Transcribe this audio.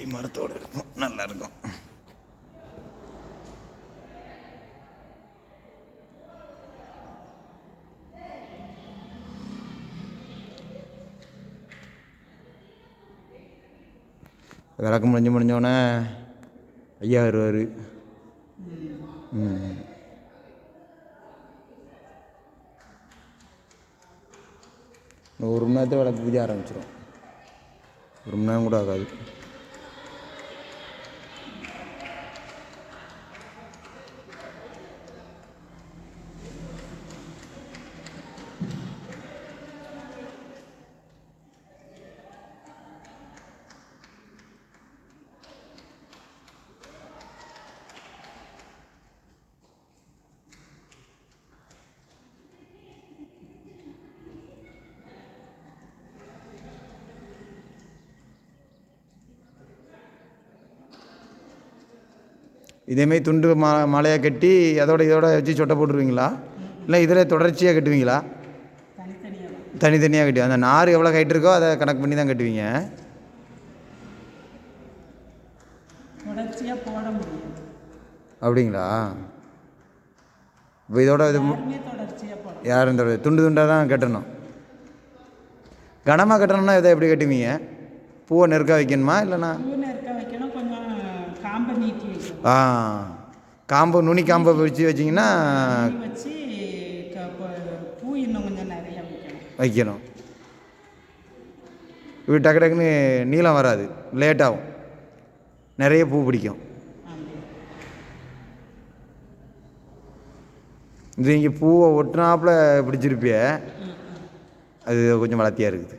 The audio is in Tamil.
இப்படி மரத்தோடு இருக்கும், நல்லாயிருக்கும். விளக்கு முடிஞ்சோடனே ஐயா வருவார். ஒரு மணி நேரத்தில் விளக்கு பூஜை ஆரம்பிச்சிடும். ஒரு மணி நேரம் கூட ஆகாது. இதேமாரி துண்டு மாலையாக கட்டி இதோட வச்சு சொட்டை போட்டுருவீங்களா, இல்லை இதில் தொடர்ச்சியாக கட்டுவீங்களா? தனித்தனியாக கட்டி அந்த நார் எவ்வளோ ஹைட் இருக்கோ அதை கணக்கு பண்ணி தான் கட்டுவீங்க. அப்படிங்களா? இப்போ இதோட இது யாரும் துண்டு துண்டாக தான் கட்டணும். கனமாக கட்டணும்னா இதை எப்படி கட்டுவீங்க? பூவை நெருக்க வைக்கணுமா இல்லைண்ணா? காம்பு நுனி காம்பை வச்சு வச்சிங்கன்னா வைக்கணும். இப்படி டக்கு டக்குன்னு நீளம் வராது, லேட்டாகும், நிறைய பூ பிடிக்கும். இது இங்கே பூவை ஒட்டினாப்புல பிடிச்சிருப்பிய, அது கொஞ்சம் வளர்த்தியாக இருக்குது.